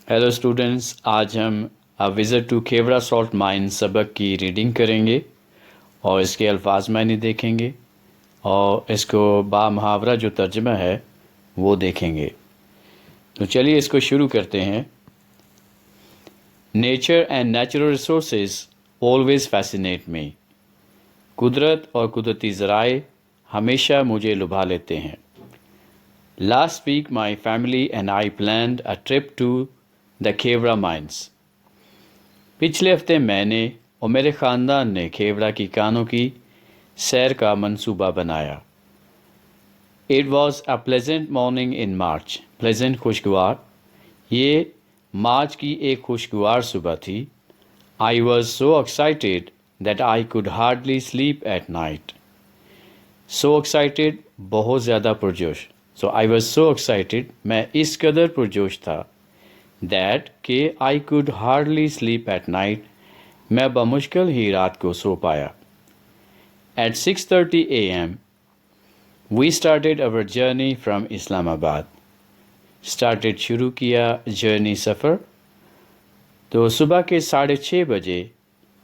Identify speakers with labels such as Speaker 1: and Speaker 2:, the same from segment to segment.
Speaker 1: Hello students, آج ہم visit to کھیوڑا salt mine سبق کی ریڈنگ کریں گے اور اس کے الفاظ معنی دیکھیں گے اور اس کو با محاورہ جو ترجمہ ہے وہ دیکھیں گے۔ تو چلیے اس کو شروع کرتے ہیں۔ Nature and natural resources always fascinate me. قدرت اور قدرتی ذرائع ہمیشہ مجھے لبھا لیتے ہیں۔ Last week my family and I planned a trip to the Khewra mines. پچھلے ہفتے میں نے اور میرے خاندان نے کھیوڑا کی کانوں کی سیر کا منصوبہ بنایا۔ It was a pleasant morning in March. Pleasant خوشگوار، یہ مارچ کی ایک خوشگوار صبح تھی۔ I was so excited that I could hardly sleep at night. So excited, بہت زیادہ پرجوش۔ سو آئی واز سو ایکسائٹیڈ، میں اس قدر پرجوش تھا دیٹ کہ I could hardly sleep at night, میں بمشکل ہی رات کو سو پایا۔ At 6:30 AM we started our journey from Islamabad. Started شروع کیا جرنی سفر، تو صبح کے 6:30 بجے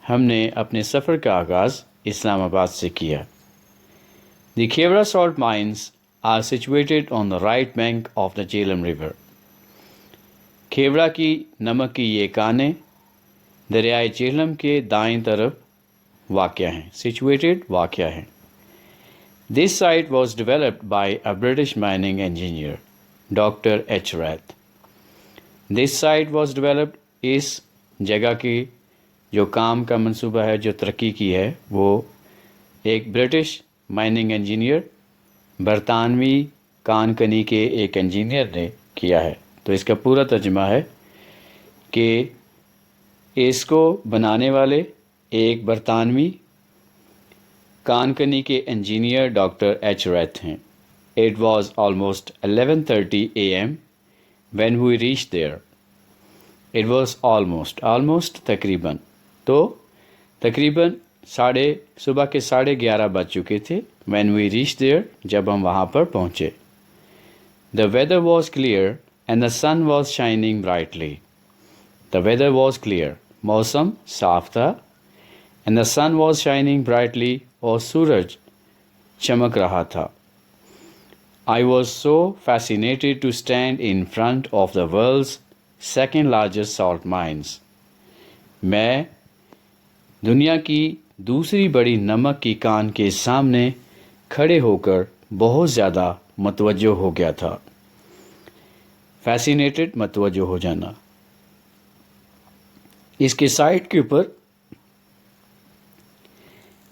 Speaker 1: ہم نے اپنے سفر کا آغاز اسلام آباد سے کیا۔ The Khewra salt mines are situated on the right bank of the Jhelum river. Khewra کی نمک کی یہ کانیں دریائے جہلم کے دائیں طرف واقع ہیں۔ سچویٹڈ واقع ہیں۔ This site was developed by a British mining engineer doctor H Reith. This site was developed, اس جگہ کی جو کام کا منصوبہ ہے، جو ترقی کی ہے، وہ ایک برٹش مائننگ انجینئر، برطانوی کان کنی کے ایک انجینئر نے کیا ہے۔ تو اس کا پورا ترجمہ ہے کہ اس کو بنانے والے ایک برطانوی کان کنی کے انجینئر ڈاکٹر ایچ ریتھ ہیں۔ It was almost 11:30 AM when we reached there. It was almost تقریباً، تو تقریباً صبح کے 11:30 بج چکے تھے۔ When we reached there، جب ہم وہاں پر پہنچے۔ The weather was clear and the sun was shining brightly. The weather was clear، موسم صاف تھا۔ And the sun was shining brightly، اور سورج چمک رہا تھا۔ I was so fascinated to stand in front of the world's second largest salt mines. میں دنیا کی دوسری بڑی نمک کی کان کے سامنے کھڑے ہو کر بہت زیادہ متوجہ ہو گیا تھا۔ فیسینیٹڈ، متوجہ ہو جانا۔ اس کے سائٹ کے اوپر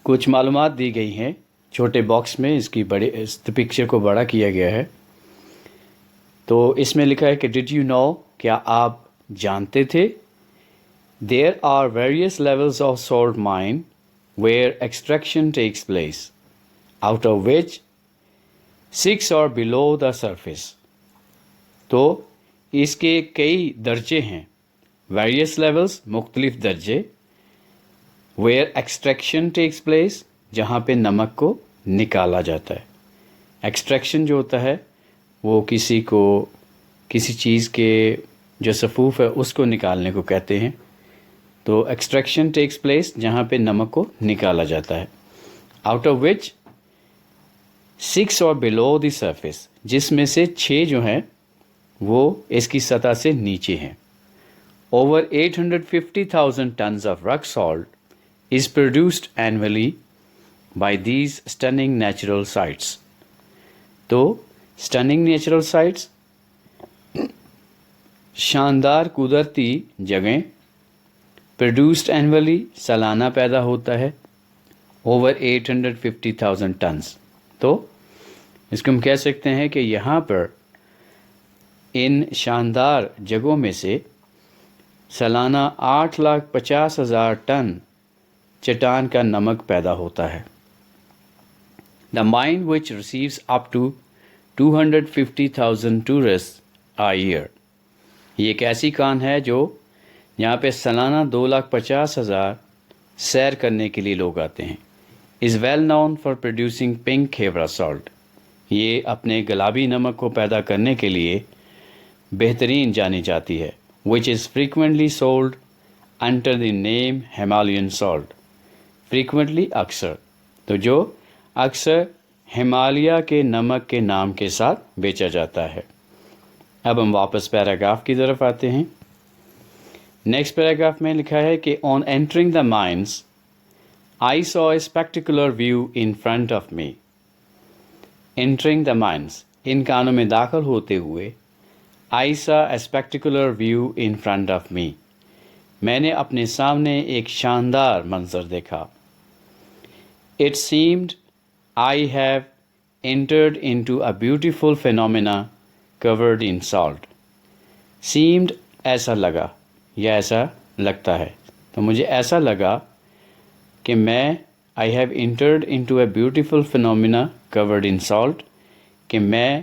Speaker 1: کچھ معلومات دی گئی ہیں چھوٹے باکس میں، اس پکچر کو بڑا کیا گیا ہے۔ تو اس میں لکھا ہے کہ ڈڈ یو نو، کیا آپ جانتے تھے؟ There are various levels of salt mine where extraction takes place out of which 6 are below the surface۔ تو اس کے کئی درجے ہیں، ویریس لیولز، مختلف درجے، ویئر ایکسٹریکشن ٹیکس پلیس، جہاں پہ نمک کو نکالا جاتا ہے۔ ایکسٹریکشن جو ہوتا ہے وہ کسی چیز کے جو صفوف ہے اس کو نکالنے کو کہتے ہیں۔ تو ایکسٹریکشن ٹیکس پلیس، جہاں پہ نمک کو نکالا جاتا ہے۔ آؤٹ آف وچ 6 اور below دی سرفیس، جس میں سے 6 جو ہیں وہ اس کی سطح سے نیچے ہیں۔ Over 850,000 tons of rock salt is produced annually by these stunning natural sites۔ تو stunning natural sites، شاندار قدرتی جگہیں، produced annually، سالانہ پیدا ہوتا ہے، over 850,000 tons۔ تو اس کو ہم کہہ سکتے ہیں کہ یہاں پر ان شاندار جگہوں میں سے سالانہ 8,50,000 ٹن چٹان کا نمک پیدا ہوتا ہے۔ The mine which receives up to 250,000 tourist a year۔ یہ ایک ایسی کان ہے جو یہاں پہ سالانہ 2,50,000 سیر کرنے کے لیے لوگ آتے ہیں۔ Is well known for producing pink Khewra salt. یہ اپنے گلابی نمک کو پیدا کرنے کے لیے بہترین جانی جاتی ہے۔ which is frequently sold under the name Himalayan salt. Frequently اکثر، تو جو اکثر ہمالیہ کے نمک کے نام کے ساتھ بیچا جاتا ہے۔ اب ہم واپس پیراگراف کی طرف آتے ہیں۔ نیکسٹ پیراگراف میں لکھا ہے کہ on entering the mines I saw a spectacular view in front of me. Entering the mines، ان کانوں میں داخل ہوتے ہوئے I saw a spectacular view in front of me، میں نے اپنے سامنے ایک شاندار منظر دیکھا۔ It seemed I have entered into a beautiful phenomena covered in salt. Seemed ایسا لگا یا ایسا لگتا ہے، تو مجھے ایسا لگا کہ میں I have entered into a beautiful phenomena covered in salt، کہ میں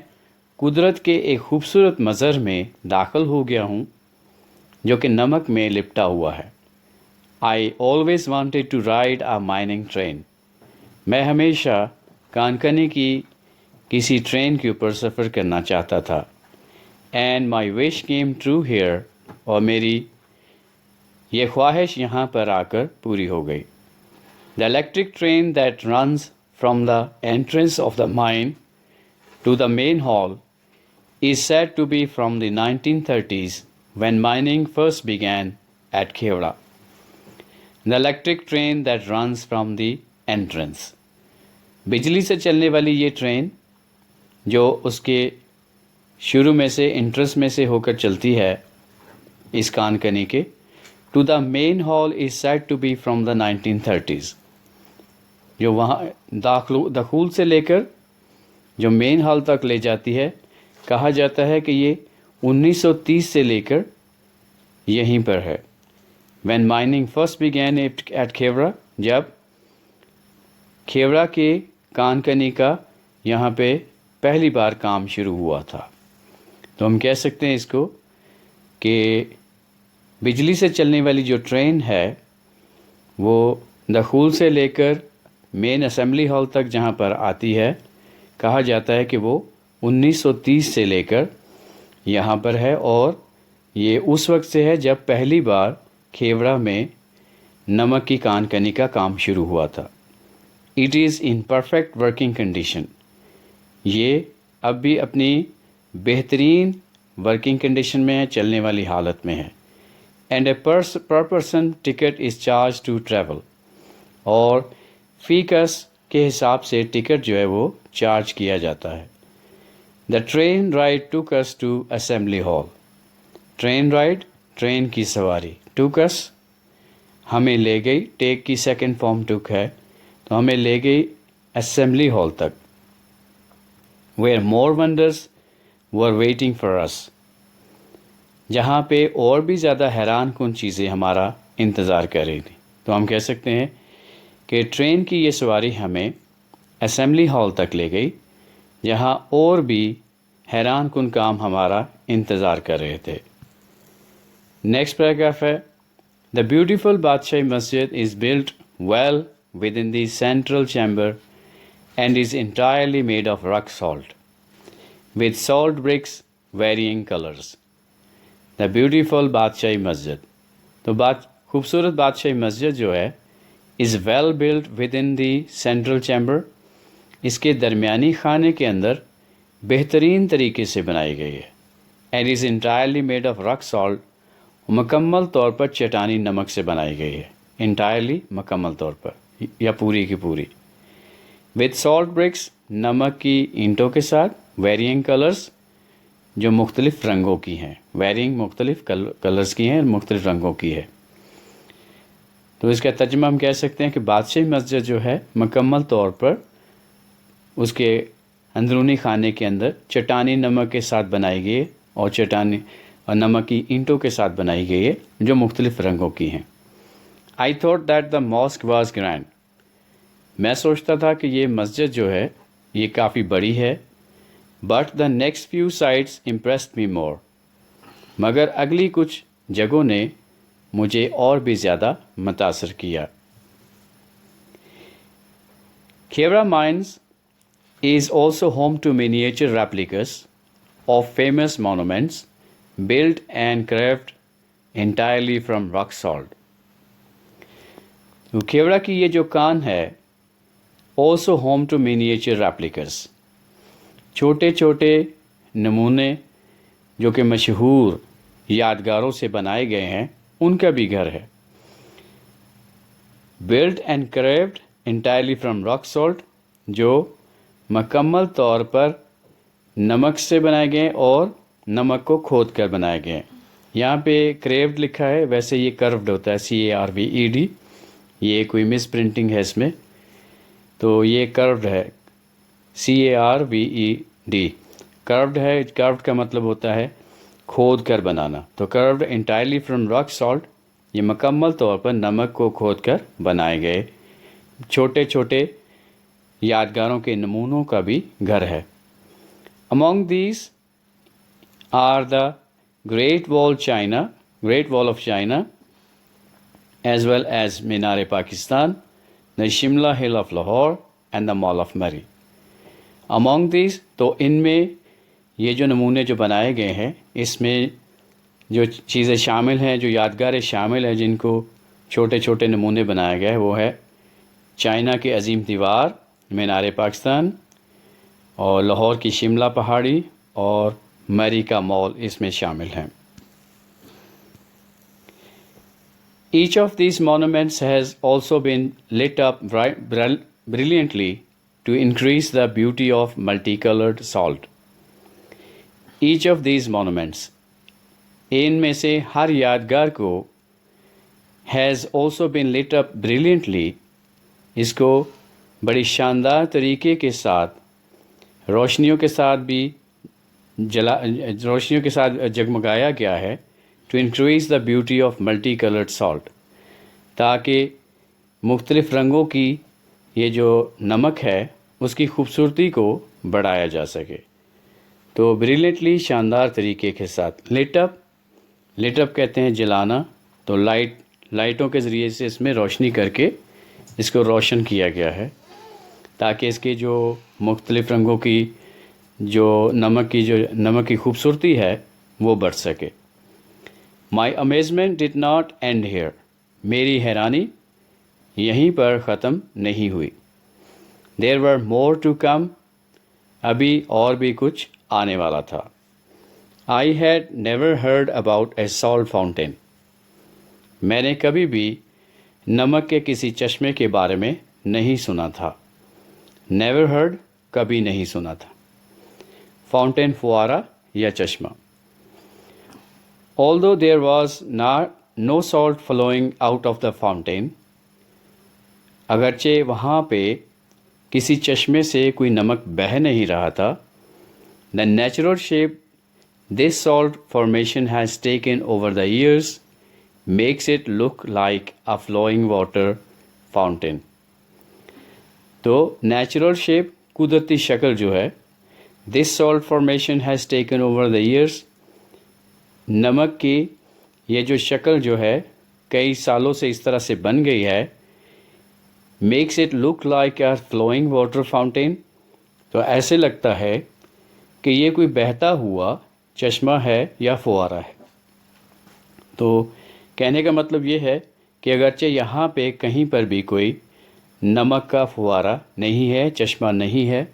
Speaker 1: قدرت کے ایک خوبصورت منظر میں داخل ہو گیا ہوں جو کہ نمک میں لپٹا ہوا ہے۔ I always wanted to ride a mining train، میں ہمیشہ کانکنی کی کسی ٹرین کے اوپر سفر کرنا چاہتا تھا۔ And my wish came true here، اور میری یہ خواہش یہاں پر آ کر پوری ہو گئی۔ The electric train that runs from the entrance of the mine to the main hall is said to be from the 1930s when mining first began at Khewra. The electric train that runs from the entrance، بجلی سے چلنے والی یہ train جو اس کے شروع میں سے انٹرنس میں سے ہو کر چلتی ہے اس کانکنی کے، to the main hall is said to be from the 1930s، جو وہاں دخول سے لے کر جو مین ہال تک لے جاتی ہے، کہا جاتا ہے کہ یہ 1930 سے لے کر یہیں پر ہے۔ When mining first began at Khewra، جب کھیورا کے کانکنی کا یہاں پہ پہلی بار کام شروع ہوا تھا، تو ہم کہہ سکتے ہیں اس کو کہ بجلی سے چلنے والی جو ٹرین ہے وہ دخول سے لے کر مین اسمبلی ہال تک جہاں پر آتی ہے، کہا جاتا ہے کہ وہ 1930 سے لے کر یہاں پر ہے، اور یہ اس وقت سے ہے جب پہلی بار کھیورا میں نمک کی کانکنی کا کام شروع ہوا تھا۔ It is in perfect working condition, یہ اب بھی اپنی بہترین ورکنگ کنڈیشن میں ہے، چلنے والی حالت میں ہے۔ And a per person ticket is charge to travel, اور فی کس کے حساب سے ٹکٹ جو ہے وہ چارج کیا جاتا ہے۔ دا train ride took us to assembly hall, train ride train کی سواری، ٹوک اس ہمیں لے گئی، ٹیک کی سیکنڈ فارم ٹوک ہے، تو ہمیں لے گئی اسمبلی ہال تک، where more wonders were waiting for us, جہاں پہ اور بھی زیادہ حیران کن چیزیں ہمارا انتظار کر رہی تھیں۔ تو ہم کہہ سکتے ہیں کہ ٹرین کی یہ سواری ہمیں اسمبلی ہال تک لے گئی، جہاں اور بھی حیران کن کام ہمارا انتظار کر رہے تھے۔ نیکسٹ پیراگراف ہے، دا beautiful Badshahi Masjid is built well within the central chamber and is entirely made of rock salt with salt bricks varying colours. The beautiful Badshahi Masjid, تو خوبصورت بادشاہی مسجد جو ہے is well built within the central chamber, اس کے درمیانی خانے کے اندر بہترین طریقے سے بنائی گئی ہے۔ And is entirely made of rock salt, مکمل طور پر چٹانی نمک سے بنائی گئی ہے، انٹائرلی مکمل طور پر یا پوری کی پوری، ود سالٹ برکس نمک کی اینٹوں کے ساتھ، ویرینگ کلرز جو مختلف رنگوں کی ہیں، ویرینگ مختلف کلرز کی ہیں، مختلف رنگوں کی ہے۔ تو اس کا ترجمہ ہم کہہ سکتے ہیں کہ بادشاہی مسجد جو ہے مکمل طور پر اس کے اندرونی خانے کے اندر چٹانی نمک کے ساتھ بنائی گئی ہے، اور چٹانی اور نمک کی اینٹوں کے ساتھ بنائی گئی ہے جو مختلف رنگوں کی ہیں۔ I thought that the mask was grand, میں سوچتا تھا کہ یہ مسجد جو ہے یہ کافی بڑی ہے، but the next few sites impressed me more, مگر اگلی کچھ جگہوں نے مجھے اور بھی زیادہ متاثر کیا۔ کھیورا mines is also home to miniature replicas of famous monuments built and carved entirely from rock salt. تو کیوڑا کی یہ جو کان ہے also home to miniature replicas. چھوٹے چھوٹے نمونے جو کہ مشہور یادگاروں سے بنائے گئے ہیں ان کا بھی گھر ہے. built and carved entirely from rock salt, جو مکمل طور پر نمک سے بنائے گئے اور نمک کو کھود کر بنائے گئے. یہاں پہ کریوڈ لکھا ہے، ویسے یہ کروڈ ہوتا ہے CARVED. یہ کوئی مس پرنٹنگ ہے اس میں، تو یہ کروڈ ہے CARVED. کروڈ ہے، کروڈ کا مطلب ہوتا ہے کھود کر بنانا. تو carved entirely from rock salt, یہ مکمل طور پر نمک کو کھود کر بنائے گئے چھوٹے چھوٹے یادگاروں کے نمونوں کا بھی گھر ہے. Among these are the Great Wall of China, as well as Minar Pakistan, the Shimla Hill of Lahore and the Mall of Murray. Among these، تو ان میں یہ جو نمونے جو بنائے گئے ہیں اس میں جو چیزیں شامل ہیں، جو یادگاریں شامل ہیں جن کو چھوٹے چھوٹے نمونے بنایا گیا ہے، وہ ہے چائنا کی عظیم دیوار، مینار پاکستان، اور لاہور کی شملہ پہاڑی اور مری کا مال اس میں شامل ہیں. Each of these monuments has also been lit up brilliantly to increase the beauty of multicolored salt. Each of these monuments، ان میں سے ہر یادگار کو has also been lit up brilliantly، اس کو بڑی شاندار طریقے کے ساتھ روشنیوں کے ساتھ جگمگایا گیا ہے. To increase the beauty of multi coloured salt, تاکہ مختلف رنگوں کی یہ جو نمک ہے اس کی خوبصورتی کو بڑھایا جا سکے. تو بریلینٹلی، شاندار طریقے کے ساتھ. لٹ اپ کہتے ہیں جلانا، تو لائٹوں کے ذریعے سے اس میں روشنی کر کے اس کو روشن کیا گیا ہے تاکہ اس کے جو مختلف رنگوں کی جو نمک کی خوبصورتی ہے وہ بڑھ سکے. مائی امیزمنٹ ڈڈ ناٹ اینڈ ہیئر، میری حیرانی یہیں پر ختم نہیں ہوئی. دیر ور مور ٹو کم، ابھی اور بھی کچھ آنے والا تھا. I had never heard about a salt fountain, میں نے کبھی بھی نمک کے کسی چشمے کے بارے میں نہیں سنا تھا. نیور ہرڈ، کبھی نہیں سنا تھا. فاؤنٹین، فوارہ یا چشمہ. although there was no salt flowing out of the fountain، اگرچہ وہاں پہ کسی چشمے سے کوئی نمک بہہ نہیں رہا تھا. the natural shape this salt formation has taken over the years makes it look like a flowing water fountain. تو نیچرل شیپ، قدرتی شکل جو ہے، this salt formation has taken over the years، نمک کی یہ جو شکل جو ہے کئی سالوں سے اس طرح سے بن گئی ہے. makes it look like a flowing water fountain، تو ایسے لگتا ہے کہ یہ کوئی بہتا ہوا چشمہ ہے یا فوارہ ہے. تو کہنے کا مطلب یہ ہے کہ اگرچہ یہاں پہ کہیں پر بھی کوئی نمک کا فوارہ نہیں ہے، چشمہ نہیں ہے،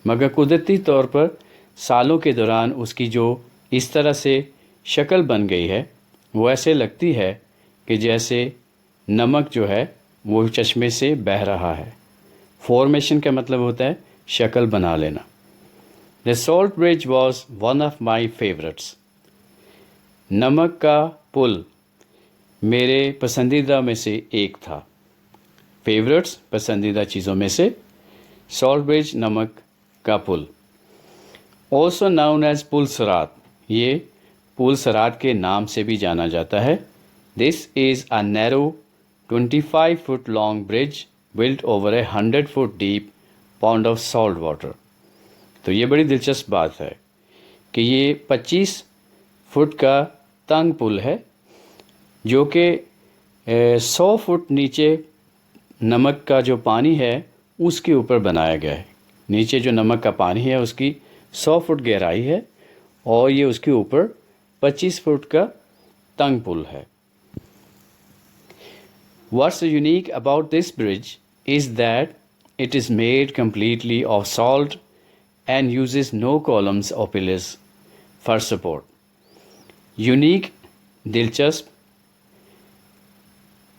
Speaker 1: مگر قدرتی طور پر سالوں کے دوران اس کی جو اس طرح سے شکل بن گئی ہے وہ ایسے لگتی ہے کہ جیسے نمک جو ہے وہ چشمے سے بہہ رہا ہے. فارمیشن کا مطلب ہوتا ہے شکل بنا لینا. The salt bridge was one of my favorites. نمک کا پل میرے پسندیدہ میں سے ایک تھا. فیورٹس، پسندیدہ چیزوں میں سے. سالٹ برج، نمک کا پل. also known as پل سرات، یہ پل سرات کے نام سے بھی جانا جاتا ہے. This is a narrow 25 foot long bridge built over a 100 foot deep pond of salt water. تو یہ بڑی دلچسپ بات ہے کہ یہ 25 فٹ کا تنگ پل ہے جو کہ 100 فٹ نیچے نمک کا جو پانی ہے اس کے اوپر بنایا گیا ہے. نیچے جو نمک کا پانی ہے اس کی 100 فٹ گہرائی ہے اور یہ اس کے اوپر 25 فٹ کا تنگ پل ہے. What's unique about this bridge is that it is made completely of salt and uses no columns or pillars for support. Unique, دلچسپ،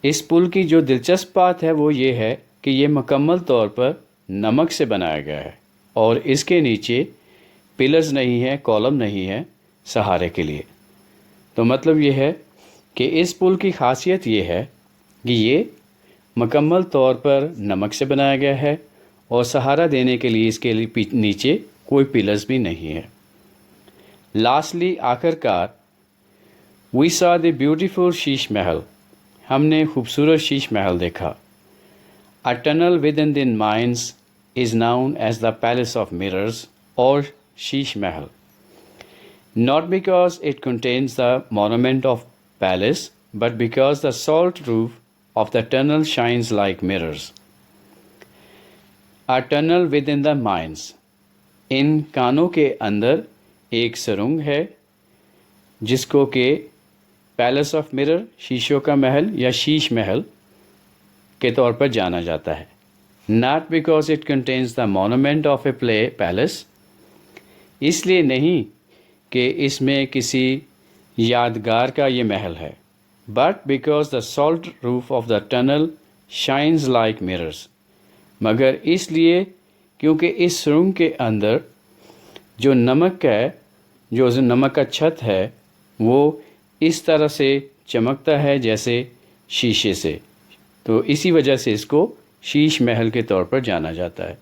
Speaker 1: اس پل کی جو دلچسپ بات ہے وہ یہ ہے کہ یہ مکمل طور پر نمک سے بنایا گیا ہے اور اس کے نیچے پلرز نہیں ہیں، کالم نہیں ہے سہارے کے لیے. تو مطلب یہ ہے کہ اس پل کی خاصیت یہ ہے کہ یہ مکمل طور پر نمک سے بنایا گیا ہے اور سہارا دینے کے لیے اس کے لیے نیچے کوئی پلرز بھی نہیں ہے. لاسٹلی، آخر کار، وی سا دی بیوٹیفل شیش محل، ہم نے خوبصورت شیش محل دیکھا. A tunnel within the mines is known as the palace of mirrors اور Sheesh Mahal. Not because it contains the monument of palace, but because the salt roof of the tunnel shines like mirrors. A tunnel within the mines. ان کانوں کے اندر ایک سرنگ ہے جس کو کہ palace of mirror, شیشوں کا محل یا شیش محل کے طور پر جانا جاتا ہے. Not because it contains the monument of a palace. اس لیے نہیں کہ اس میں کسی یادگار کا یہ محل ہے. But because the salt roof of the tunnel shines like mirrors, مگر اس لیے کیونکہ اس سرنگ کے اندر جو نمک ہے، جو نمک کا چھت ہے، وہ اس طرح سے چمکتا ہے جیسے شیشے سے. تو اسی وجہ سے اس کو شیش محل کے طور پر جانا جاتا ہے.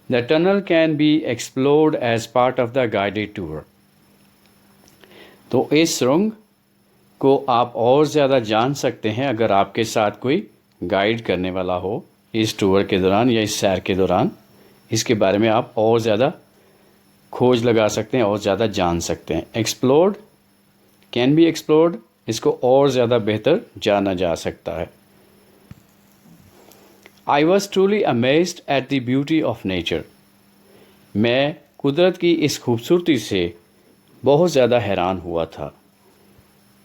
Speaker 1: The tunnel can be explored as part of the guided tour. تو اس سرنگ کو آپ اور زیادہ جان سکتے ہیں اگر آپ کے ساتھ کوئی گائیڈ کرنے والا ہو اس ٹور کے دوران یا اس سیر کے دوران. اس کے بارے میں آپ اور زیادہ کھوج لگا سکتے ہیں اور زیادہ جان سکتے ہیں. ایکسپلورڈ، کین بی ایکسپلورڈ، اس کو اور زیادہ بہتر جانا جا سکتا ہے. I was truly amazed at the beauty of nature. میں قدرت کی اس خوبصورتی سے بہت زیادہ حیران ہوا تھا.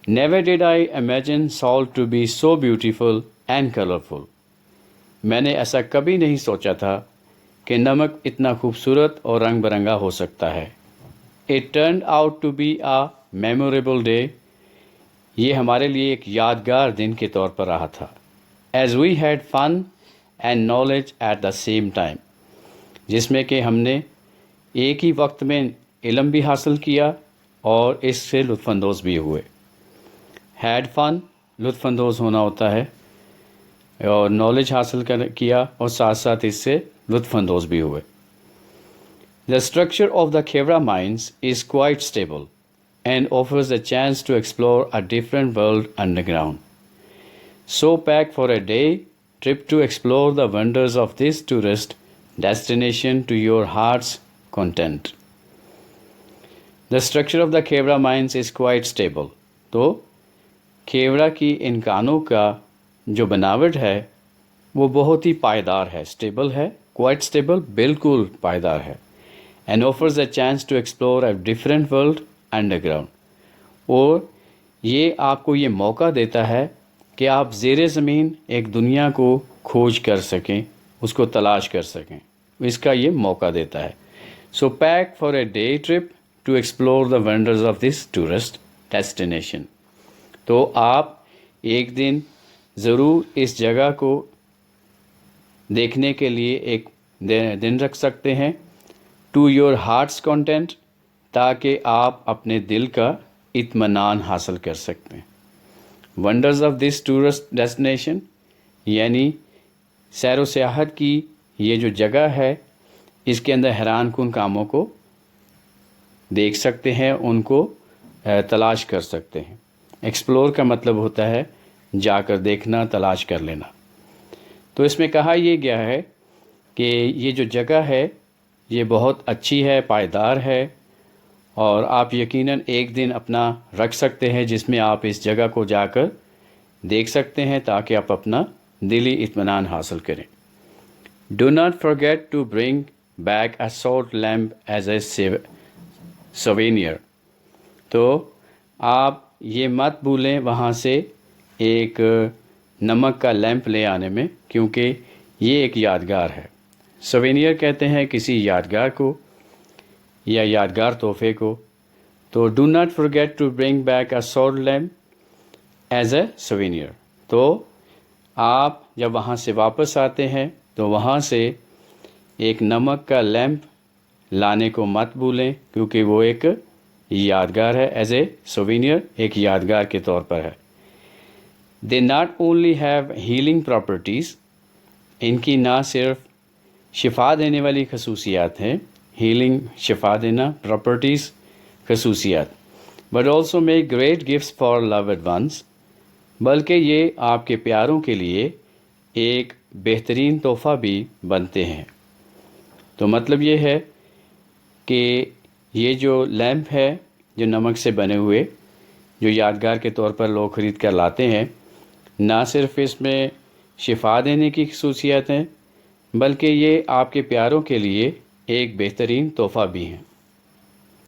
Speaker 1: Never did I imagine salt to be so beautiful and colorful. میں نے ایسا کبھی نہیں سوچا تھا کہ نمک اتنا خوبصورت اور رنگ برنگا ہو سکتا ہے. It turned out to be a memorable day. یہ ہمارے لیے ایک یادگار دن کے طور پر رہا تھا. As we had fun and knowledge at the same time. جس میں کہ ہم نے ایک ہی وقت میں علم بھی حاصل کیا اور اس سے لطف اندوز بھی ہوئے. ہیڈ فن، لطف اندوز ہونا ہوتا ہے، اور نالج حاصل کیا اور ساتھ ساتھ اس سے لطف اندوز بھی ہوئے. The structure of the Khewra mines is quite stable and offers a chance to explore a different world underground. So pack for a day trip to explore the wonders of this tourist destination to your heart's content. The structure of the Khewra mines is quite stable. تو کھیوڑا کی ان کانوں کا جو بناوٹ ہے وہ بہت ہی پائیدار ہے، اسٹیبل ہے، کوائٹ اسٹیبل، بالکل پائیدار ہے. And offers a chance to explore a different world underground. اور یہ آپ کو یہ موقع دیتا ہے کہ آپ زیر زمین ایک دنیا کو کھوج کر سکیں، اس کو تلاش کر سکیں. اس کا یہ موقع دیتا ہے. So pack for a day trip to explore the wonders of this tourist destination. تو آپ ایک دن ضرور اس جگہ کو دیکھنے کے لیے ایک دن رکھ سکتے ہیں. ٹو یور ہارٹس کانٹینٹ، تاکہ آپ اپنے دل کا اطمینان حاصل کر سکتے ہیں. Wonders of this tourist destination یعنی سیر و سیاحت کی یہ جو جگہ ہے، اس کے اندر حیران کن کاموں کو دیکھ سکتے ہیں، ان کو تلاش کر سکتے ہیں. ایکسپلور کا مطلب ہوتا ہے جا کر دیکھنا، تلاش کر لینا. تو اس میں کہا یہ گیا ہے کہ یہ جو جگہ ہے یہ بہت اچھی ہے، پائیدار ہے، اور آپ یقیناً ایک دن اپنا رکھ سکتے ہیں جس میں آپ اس جگہ کو جا کر دیکھ سکتے ہیں تاکہ آپ اپنا دلی اطمینان حاصل کریں. Do not forget to bring back a salt lamp as a souvenir. تو آپ یہ مت بھولیں وہاں سے ایک نمک کا لیمپ لے آنے میں، کیونکہ یہ ایک یادگار ہے۔ سوینئر کہتے ہیں کسی یادگار کو یا یادگار تحفے کو۔ تو do not forget to bring back a salt lamp as a souvenir. تو آپ جب وہاں سے واپس آتے ہیں تو وہاں سے ایک نمک کا لیمپ لانے کو مت بھولیں، کیونکہ وہ ایک یادگار ہے، ایز اے سوینئر، ایک یادگار کے طور پر ہے۔ They not only have healing properties, ان کی نہ صرف شفا دینے والی خصوصیات ہیں، ہیلنگ شفا دینا، پراپرٹیز خصوصیات، but also make great gifts for loved ones, بلکہ یہ آپ کے پیاروں کے لیے ایک بہترین تحفہ بھی بنتے ہیں۔ تو مطلب یہ ہے کہ یہ جو لیمپ ہے جو نمک سے بنے ہوئے، جو یادگار کے طور پر لوگ خرید کر لاتے ہیں، نہ صرف اس میں شفا دینے کی خصوصیات ہیں، بلکہ یہ آپ کے پیاروں کے لیے ایک بہترین تحفہ بھی ہیں۔